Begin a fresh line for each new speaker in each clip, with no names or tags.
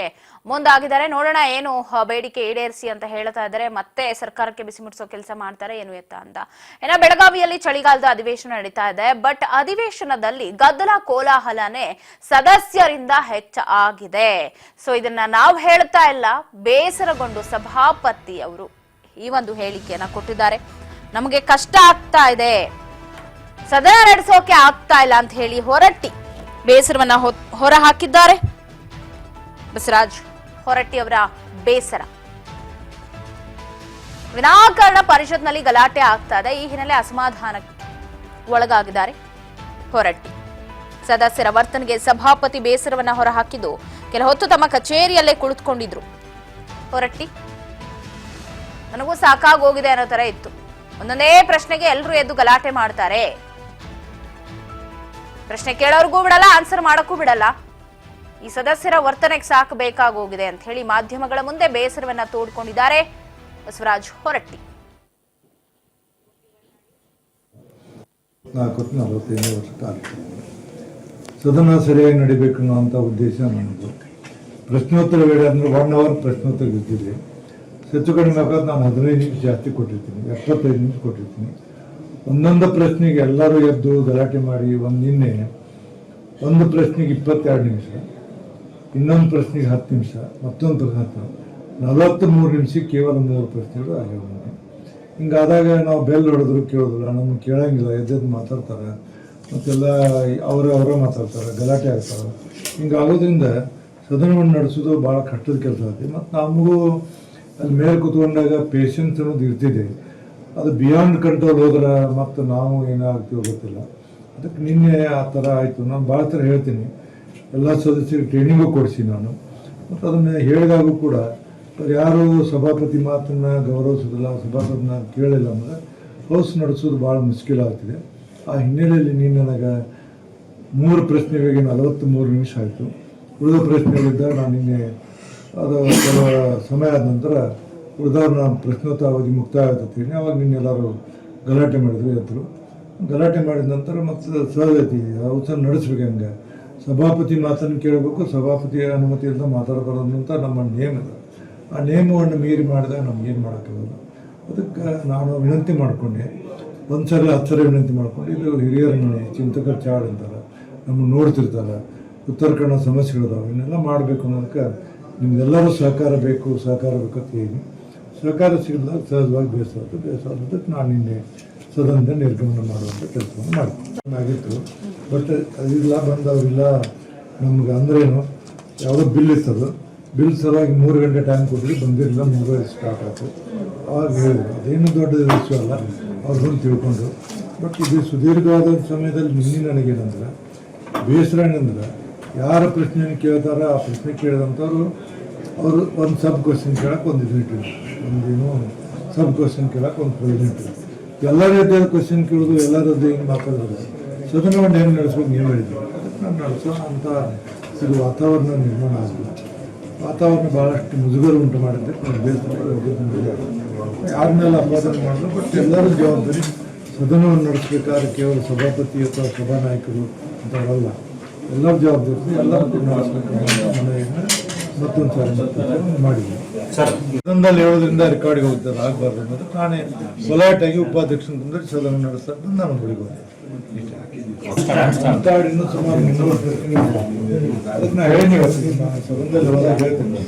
ಮಾಡೋದಕ್ಕೆ ಮುಂದಾಗಿದ್ದಾರೆ. ನೋಡೋಣ ಏನು ಬೇಡಿಕೆ ಈಡೇರಿಸಿ ಅಂತ ಹೇಳ್ತಾ ಇದ್ದಾರೆ. ಮತ್ತೆ ಸರ್ಕಾರಕ್ಕೆ ಬಿಸಿ ಮುಟ್ಟಿಸೋ ಕೆಲಸ ಮಾಡ್ತಾರೆ ಏನು ಎತ್ತ ಅಂತ. ಇನ್ನು ಬೆಳಗಾವಿಯಲ್ಲಿ ಚಳಿಗಾಲದ ಅಧಿವೇಶನ ನಡೀತಾ ಇದೆ. ಬಟ್ ಅಧಿವೇಶನದಲ್ಲಿ ಗದ್ದಲ ಕೋಲಾಹಲನೆ ಸದಸ್ಯರಿಂದ ಹೆಚ್ಚಾಗಿದೆ. ಸೊ ಇದನ್ನ ನಾವು ಹೇಳ್ತಾ ಇಲ್ಲ, ಬೇಸರಗೊಂಡು ಸಭಾಪತಿ ಅವರು ಈ ಒಂದು ಹೇಳಿಕೆಯನ್ನ ಕೊಟ್ಟಿದ್ದಾರೆ. ನಮಗೆ ಕಷ್ಟ ಆಗ್ತಾ ಇದೆ, ಸದನ ನಡೆಸೋಕೆ ಆಗ್ತಾ ಇಲ್ಲ ಅಂತ ಹೇಳಿ ಹೊರಟ್ಟಿ ಬೇಸರವನ್ನ ಹೊರ ಹಾಕಿದ್ದಾರೆ. ಬಸವರಾಜ್ ಹೊರಟ್ಟಿ ಅವರ ಬೇಸರ. ವಿನಾಕಾರಣ ಪರಿಷತ್ನಲ್ಲಿ ಗಲಾಟೆ ಆಗ್ತಾ ಇದೆ. ಈ ಹಿನ್ನೆಲೆ ಅಸಮಾಧಾನಕ್ಕೆ ಒಳಗಾಗಿದ್ದಾರೆ ಹೊರಟ್ಟಿ. ಸದಸ್ಯರ ವರ್ತನೆಗೆ ಸಭಾಪತಿ ಬೇಸರವನ್ನ ಹೊರ ಹಾಕಿದ್ದು ಕೆಲ ಹೊತ್ತು ತಮ್ಮ ಕಚೇರಿಯಲ್ಲೇ ಕುಳಿತುಕೊಂಡಿದ್ರು ಹೊರಟ್ಟಿ. ನನಗೂ ಸಾಕಾಗೋಗಿದೆ ಅನ್ನೋ ತರ ಇತ್ತು. ಒಂದೊಂದೇ ಪ್ರಶ್ನೆಗೆ ಎಲ್ಲರೂ ಎದ್ದು ಗಲಾಟೆ ಮಾಡ್ತಾರೆ. ಪ್ರಶ್ನೆ ಕೇಳೋರ್ಗೂ ಬಿಡಲ್ಲ, ಆನ್ಸರ್ ಮಾಡಕ್ಕೂ ಬಿಡಲ್ಲ. ಈ ಸದಸ್ಯರ ವರ್ತನೆಗೆ ಸಾಕು ಬೇಕಾಗೋಗಿದೆ ಅಂತ ಹೇಳಿ ಮಾಧ್ಯಮಗಳ ಮುಂದೆ ಬೇಸರವನ್ನ ತೋಡ್ಕೊಂಡಿದ್ದಾರೆ ಬಸವರಾಜ್ ಹೊರಟ್ಟಿ.
45 ವರ್ಷ ಕಾಲ ಸದನ ಸರಿಯಾಗಿ ನಡಿಬೇಕು ಅನ್ನೋಂಥ ಉದ್ದೇಶ ನನ್ನದು. ಪ್ರಶ್ನೋತ್ತರ ವೇಳೆ ಅಂದ್ರೆ 1 ಅವರ್ ಪ್ರಶ್ನೋತ್ತರ ಇದ್ದಿದೆ. ಹೆಚ್ಚು ಕಡಿಮೆ ಆಗೋದು ನಾನು 15 ನಿಮಿಷ ಜಾಸ್ತಿ ಕೊಟ್ಟಿರ್ತೀನಿ, 75 ನಿಮಿಷ ಕೊಟ್ಟಿರ್ತೀನಿ. ಒಂದೊಂದು ಪ್ರಶ್ನೆಗೆ ಎಲ್ಲರೂ ಎದ್ದು ಗಲಾಟೆ ಮಾಡಿ ನಿನ್ನೆ ಒಂದು ಪ್ರಶ್ನೆಗೆ 22 ನಿಮಿಷ, ಇನ್ನೊಂದು ಪ್ರಶ್ನೆಗೆ 10 ನಿಮಿಷ, ಮತ್ತೊಂದು ಪ್ರಶ್ನೆ 43 ನಿಮಿಷಕ್ಕೆ ಕೇವಲ 3 ಪ್ರಶ್ನೆಗಳು ಆಗ್ಯಾವ. ಹಿಂಗಾದಾಗ ನಾವು ಬೆಲ್ ಹೊಡೆದ್ರು ಕೇಳೋದಿಲ್ಲ, ನಮ್ಗೆ ಕೇಳಂಗಿಲ್ಲ, ಎದ್ದೆದ್ದು ಮಾತಾಡ್ತಾರೆ, ಮತ್ತೆಲ್ಲ ಅವರೇ ಮಾತಾಡ್ತಾರೆ, ಗಲಾಟೆ ಆಗ್ತಾರೆ. ಹಿಂಗಾಗೋದ್ರಿಂದ ಸದನವನ್ನು ನಡೆಸೋದು ಭಾಳ ಕಷ್ಟದ ಕೆಲಸ ಆಗುತ್ತೆ. ಮತ್ತು ನಮಗೂ ಅಲ್ಲಿ ಮೇಲೆ ಕೂತ್ಕೊಂಡಾಗ ಪೇಷನ್ಸ್ ಅನ್ನೋದು ಇರ್ತಿದೆ. ಅದು ಬಿಯಾಂಡ್ ಕಂಟ್ರೋಲ್ ಹೋದ್ರೆ ಮತ್ತು ನಾವು ಏನಾಗ್ತೀವೋ ಗೊತ್ತಿಲ್ಲ. ಅದಕ್ಕೆ ನಿನ್ನೆ ಆ ಥರ ಆಯಿತು. ನಾನು ಭಾಳ ಥರ ಹೇಳ್ತೀನಿ, ಎಲ್ಲ ಸದಸ್ಯರಿಗೆ ಟ್ರೈನಿಂಗು ಕೊಡಿಸಿ ನಾನು. ಮತ್ತು ಅದನ್ನು ಹೇಳಿದಾಗೂ ಕೂಡ ಯಾರು ಸಭಾಪತಿ ಮಾತನ್ನು ಗೌರವಿಸೋದಿಲ್ಲ, ಸಭಾಪತಿನ ಕೇಳಿಲ್ಲ ಅಂದರೆ ಹೌಸ್ ನಡೆಸೋದು ಭಾಳ ಮುಷ್ಕಿಲಾಗ್ತಿದೆ. ಆ ಹಿನ್ನೆಲೆಯಲ್ಲಿ ನೀನು ನನಗೆ 3 ಪ್ರಶ್ನೆಗಳಿಗೆ 43 ನಿಮಿಷ ಆಯಿತು. ಉಳಿದ ಪ್ರಶ್ನೆಗಳಿದ್ದ ನಾನು ನಿನ್ನೆ ಅದು ಕೆಲವು ಸಮಯ ಆದ ನಂತರ ಉಳಿದವ್ರು ನಾನು ಪ್ರಶ್ನೋತ್ತರ ಅವಧಿ ಮುಕ್ತಾಯ ಆಗ್ತೀನಿ. ಅವಾಗ ನಿನ್ನೆಲ್ಲರೂ ಗಲಾಟೆ ಮಾಡಿದ್ರು, ಎದ್ರು. ಗಲಾಟೆ ಮಾಡಿದ ನಂತರ ಮತ್ತು ಸಹಜತೆ ಅವಸರ ನಡೆಸ್ಬೇಕು. ಹಂಗೆ ಸಭಾಪತಿ ಮಾತನ್ನು ಕೇಳಬೇಕು, ಸಭಾಪತಿಯ ಅನುಮತಿಯಿಂದ ಮಾತಾಡಬಾರದು ಅಂತ ನಮ್ಮ ನೇಮ ಇದೆ. ಆ ನೇಮವನ್ನು ಮೀರಿ ಮಾಡಿದಾಗ ನಮಗೇನು ಮಾಡೋಕ್ಕಾಗಲ್ಲ. ಅದಕ್ಕೆ ನಾನು ವಿನಂತಿ ಮಾಡಿಕೊಂಡೆ, 1 ಸಲ 10 ಸಲ ವಿನಂತಿ ಮಾಡ್ಕೊಂಡು, ಇದು ಹಿರಿಯರ ಮನೆ, ಚಿಂತಕರ ಚಾಡ್ ಅಂತಾರೆ, ನಮ್ಮನ್ನು ನೋಡ್ತಿರ್ತಾರೆ, ಉತ್ತರ ಕನ್ನಡ ಸಮಸ್ಯೆಗಳಿದಾವೆ, ಇವನ್ನೆಲ್ಲ ಮಾಡಬೇಕು ಅನ್ನೋದಕ್ಕೆ ನಿಮ್ಗೆಲ್ಲರೂ ಸಹಕಾರ ಬೇಕು ಅಂತ ಹೇಳಿ ಸಹಕಾರ ಸಿಗಲಿಲ್ಲ. ಸಹಜವಾಗಿ ಬೇಸರದಕ್ಕೆ ನಾನು ನಿನ್ನೆ ಸದನದ ನಿರ್ಗಮನ ಮಾಡುವಂಥ ಕೆಲಸವನ್ನು ಮಾಡ್ತೀನಿ ಆಗಿತ್ತು. ಬಟ್ ಅದಿಲ್ಲ ಬಂದವರಿಲ್ಲ ನಮ್ಗೆ ಅಂದ್ರೇನು ಯಾವುದೋ ಬಿಲ್ ಇರ್ತದೆ, ಬಿಲ್ ಸಲುವಾಗಿ 3 ಗಂಟೆ ಟೈಮ್ ಕೊಟ್ಟರೆ ಬಂದಿರಲಿಲ್ಲ, 3 ಸ್ಟಾರ್ಟ್ ಆಯಿತು. ಅವಾಗ ಹೇಳಿದ್ರು ಅದೇನು ದೊಡ್ಡ ವಿಷಯ ಅಲ್ಲ, ಅವ್ರನ್ನ ತಿಳ್ಕೊಂಡು. ಬಟ್ ಇದು ಸುದೀರ್ಘವಾದ ಸಮಯದಲ್ಲಿ ನಿನ್ನೆ ನನಗೇನಂದ್ರೆ ಬೇಸರ ಏನಂದ್ರೆ, ಯಾರ ಪ್ರಶ್ನೆಯನ್ನು ಕೇಳ್ತಾರೋ ಆ ಪ್ರಶ್ನೆ ಕೇಳಿದಂಥವ್ರು ಅವರು ಒಂದು ಸಬ್ ಕ್ವಶನ್ ಕೇಳಕ್ಕೆ ಒಂದು ಇಟ್ಟಿದ್ರು, ಒಂದೇನು ಸಬ್ ಕ್ವಶನ್ ಕೇಳಕ್ಕೆ ಒಂದು ಪ್ರೆಸಿಡೆಂಟ್. ಎಲ್ಲ ರೀತಿಯ ಕ್ವಶನ್ ಕೇಳೋದು, ಎಲ್ಲರದ್ದು ಏನು ಮಾತಾಡೋದು, ಸದನವನ್ನು ಹೆಂಗೆ ನಡೆಸ್ಬೇಕು ನೀವು ಹೇಳಿದ್ರು. ಅದಕ್ಕೆ ನಾನು ನಡೆಸೋ ಅಂತ ಇದು ವಾತಾವರಣ ನಿರ್ಮಾಣ ಆಗಲ್ಲ. ವಾತಾವರಣ ಭಾಳಷ್ಟು ಮುಜುಗರ ಉಂಟು ಮಾಡಿದ್ದೆ. ಯಾರ ಮೇಲೆ ಅಪಾದನೆ ಮಾಡಿದ್ರು, ಬಟ್ ಎಲ್ಲರೂ ಜವಾಬ್ದಾರಿ. ಸದನವನ್ನು ನಡೆಸಬೇಕಾದ್ರೆ ಕೇವಲ ಸಭಾಪತಿ ಅಥವಾ ಸಭಾನಾಯಕರು ಅಂತವರಲ್ಲ, ಎಲ್ಲರ ಜವಾಬ್ದಾರಿ, ಎಲ್ಲರೂ ನಡೆಸಬೇಕು ಮನೆಯನ್ನು ಮತ್ತೊಂದು ಸಾರಿ ಮಾಡಿದ್ವಿ. ಸದನದಲ್ಲಿ ಹೇಳೋದ್ರಿಂದ ರೆಕಾರ್ಡಿಗೆ ಹೋಗ್ತಾರೆ, ಆಗಬಾರ್ದು ಅನ್ನೋದಕ್ಕೆ ನಾನೇ ಪೊಲೈಟಾಗಿ ಉಪಾಧ್ಯಕ್ಷನ ತಂದ್ರೆ ಸದನ ನಡೆಸ್ತಕ್ಕಂಥ ನಾನು ಹುಡುಗ ಮಾತಾಡಿನೂ ಸುಮಾರು 300 ಅದಕ್ಕೆ ನಾ ಹೇಳಿ ಸದನದಲ್ಲಿ ಹೋದಾಗ ಹೇಳ್ತೀನಿ,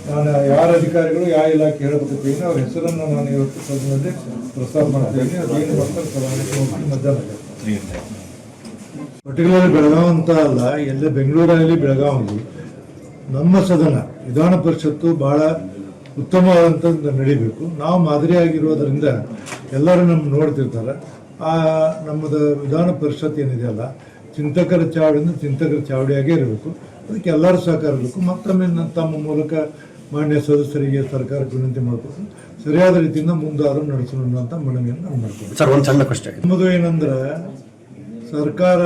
ನಾನು ಯಾರ ಅಧಿಕಾರಿಗಳು ಯಾವ ಇಲಾಖೆ ಹೇಳಬೇಕಂತೀನಿ ಅವ್ರ ಹೆಸರನ್ನು ನಾನು ಇವತ್ತು ಸದನದಲ್ಲಿ ಪ್ರಸ್ತಾವ ಮಾಡ್ತೀನಿ. ಅದೇನು ಬರ್ತಾರೆ ಸಭಾಕ್ಕೆ ಹೋಗಿ ಮಧ್ಯಾಹ್ನ. ಪರ್ಟಿಕ್ಯುಲರ್ ಬೆಳಗಾವಿ ಅಂತ ಅಲ್ಲ, ಎಲ್ಲೇ ಬೆಂಗಳೂರಲ್ಲಿ ಬೆಳಗಾವಿ ನಮ್ಮ ಸದನ ವಿಧಾನ ಪರಿಷತ್ತು ಭಾಳ ಉತ್ತಮವಾದಂಥದ್ದು ನಡಿಬೇಕು. ನಾವು ಮಾದರಿಯಾಗಿರೋದರಿಂದ ಎಲ್ಲರೂ ನಮ್ಮ ನೋಡ್ತಿರ್ತಾರೆ. ಆ ನಮ್ಮದು ವಿಧಾನ ಪರಿಷತ್ ಏನಿದೆಯಲ್ಲ, ಚಿಂತಕರ ಚಾವಡಿಯಿಂದ ಚಿಂತಕರ ಚಾವಡಿಯಾಗೇ ಇರಬೇಕು. ಅದಕ್ಕೆ ಎಲ್ಲರೂ ಸಹಕಾರ ಇರಬೇಕು. ಮತ್ತೊಮ್ಮೆ ತಮ್ಮ ಮೂಲಕ ಮಾನ್ಯ ಸದಸ್ಯರಿಗೆ ಸರ್ಕಾರಕ್ಕೆ ವಿನಂತಿ ಮಾಡ್ಕೊಂಡು ಸರಿಯಾದ ರೀತಿಯಿಂದ ಮುಂದಾದರೂ ನಡೆಸೋಣ ಅಂತ ಮನವಿಯನ್ನು ನಾವು ಮಾಡ್ತೀವಿ.
ಸರ್, ಒಂದು ಸಣ್ಣ ಕ್ವಶ್ಚನ್.
ನಮ್ಮದು ಏನಂದ್ರೆ, ಸರ್ಕಾರ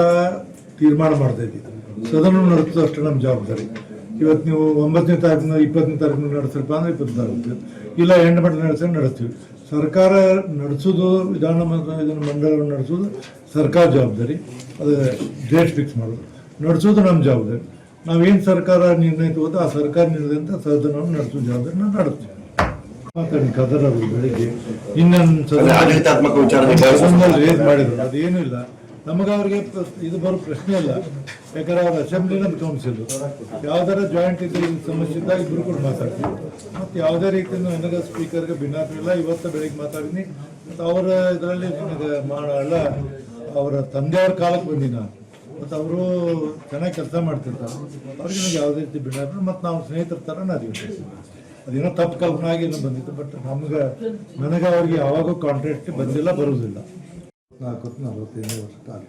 ತೀರ್ಮಾನ ಮಾಡ್ತೈತಿ, ಸದನ ನಡೆಸೋದಷ್ಟು ನಮ್ಮ ಜವಾಬ್ದಾರಿ. ಇವತ್ತು ನೀವು 9ನೇ ತಾರೀಕಿನ 20ನೇ ತಾರೀಕಿನ ನಡೆಸಲ್ಪ ಅಂದ್ರೆ 20 ತಾರೀಕು, ಇಲ್ಲ 8 ಮಟ್ಟ ನಡೆಸ್ತೀವಿ. ಸರ್ಕಾರ ನಡೆಸೋದು, ವಿಧಾನ ಮಂಡಲವನ್ನು ನಡೆಸೋದು ಸರ್ಕಾರ ಜವಾಬ್ದಾರಿ. ಅದು ಡೇಟ್ ಫಿಕ್ಸ್ ಮಾಡೋದು, ನಡೆಸೋದು ನಮ್ಮ ಜವಾಬ್ದಾರಿ. ನಾವೇನು ಸರ್ಕಾರ ನಿರ್ಣಯ ತಗೋದು ಆ ಸರ್ಕಾರ ನಿರ್ಣಯದಂತ ಸದನವನ್ನು ನಡೆಸೋ ಜವಾಬ್ದಾರಿ ನಾವು ನಡೆಸ್ತೀವಿ. ಮಾತಾಡಿ ಕದರ್ ಅವರು ಬೆಳಿಗ್ಗೆ ಇನ್ನೊಂದು
ಆಡಳಿತಾತ್ಮಕ ವಿಚಾರ
ರೇಸ್ ಮಾಡಿದ್ರು, ಅದೇನೂ ಇಲ್ಲ ನಮಗೆ ಅವ್ರಿಗೆ ಇದು ಬರೋ ಪ್ರಶ್ನೆ ಇಲ್ಲ. ಯಾಕಂದ್ರೆ ಅವ್ರ ಅಸೆಂಬ್ಲಿನ ಕೌನ್ಸಿಲ್ ಯಾವ್ದಾರ ಜಾಯಿಂಟ್ ಇದ್ರೆ ಸಮಸ್ಯೆ ಇದ್ದಾಗ ಇಬ್ರು ಕೂಡ ಮಾತಾಡ್ತೀವಿ. ಮತ್ತು ಯಾವುದೇ ರೀತಿಯಿಂದ ನನಗೆ ಸ್ಪೀಕರ್ಗೆ ಭಿನ್ನಾಭಿಪ್ರಾಯ ಇಲ್ಲ. ಇವತ್ತು ಬೆಳಿಗ್ಗೆ ಮಾತಾಡಿನಿ ಮತ್ತು ಅವರ ಇದರಲ್ಲಿ ನನಗೆ ಎಲ್ಲ ಅವರ ತಂದೆಯವ್ರ ಕಾಲಕ್ಕೆ ಬಂದಿ ನಾನು. ಮತ್ತು ಅವರು ಚೆನ್ನಾಗಿ ಕೆಲಸ ಮಾಡ್ತಿರ್ತಾರೆ. ಅವ್ರಿಗೆ ನನಗೆ ಯಾವುದೇ ರೀತಿ ಭಿನ್ನಾಭಿಪ್ರಾಯ ಮತ್ತು ನಾವು ಸ್ನೇಹಿತರ ಥರ ನಾವು ಅದೇನೋ ತಪ್ಪು ಕಲ್ಪನೆ ಆಗಿ ಏನೋ ಬಂದಿತ್ತು. ಬಟ್ ನನಗೆ ಅವ್ರಿಗೆ ಯಾವಾಗೂ ಕಾಂಟ್ರಾಕ್ಟ್ ಬಂದಿಲ್ಲ, ಬರುವುದಿಲ್ಲ. 45 ವರ್ಷ ಕಾಲ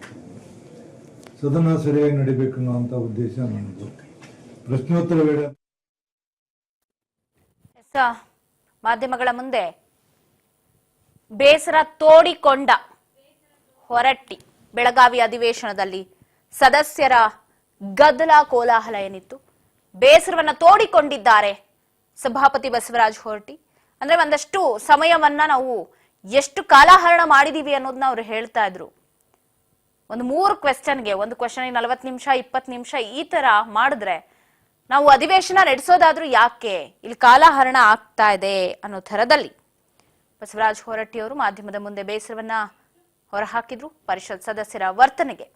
ಸದನ ಸರಿಯಾಗಿ ನಡಿಬೇಕು ಅನ್ನುವಂಥ ಉದ್ದೇಶ ನನ್ನದು. ಪ್ರಶ್ನೋತ್ತರ ವೇಳೆ
ಮಾಧ್ಯಮಗಳ ಮುಂದೆ ಬೇಸರ ತೋಡಿಕೊಂಡ ಹೊರಟ್ಟಿ ಬೆಳಗಾವಿ ಅಧಿವೇಶನದಲ್ಲಿ ಸದಸ್ಯರ ಗದ್ದಲ ಕೋಲಾಹಲ ಏನಿತ್ತು, ಬೇಸರವನ್ನ ತೋಡಿಕೊಂಡಿದ್ದಾರೆ ಸಭಾಪತಿ ಬಸವರಾಜ ಹೊರಟ್ಟಿ. ಅಂದ್ರೆ ಒಂದಷ್ಟು ಸಮಯವನ್ನ ನಾವು ಎಷ್ಟು ಕಾಲಹರಣ ಮಾಡಿದೀವಿ ಅನ್ನೋದನ್ನ ಅವ್ರು ಹೇಳ್ತಾ ಇದ್ರು. ಒಂದು 3 ಕ್ವೆಶ್ಚನ್ಗೆ, ಒಂದು ಕ್ವೆಶ್ಚನ್ 40 ನಿಮಿಷ 20 ನಿಮಿಷ ಈ ತರ ಮಾಡಿದ್ರೆ ನಾವು ಅಧಿವೇಶನ ನಡೆಸೋದಾದ್ರೂ ಯಾಕೆ ಇಲ್ಲಿ ಕಾಲಹರಣ ಆಗ್ತಾ ಇದೆ ಅನ್ನೋ ಥರದಲ್ಲಿ ಬಸವರಾಜ ಹೊರಟ್ಟಿ ಅವರು ಮಾಧ್ಯಮದ ಮುಂದೆ ಬೇಸರವನ್ನ ಹೊರಹಾಕಿದ್ರು ಪರಿಷತ್ ಸದಸ್ಯರ ವರ್ತನೆಗೆ.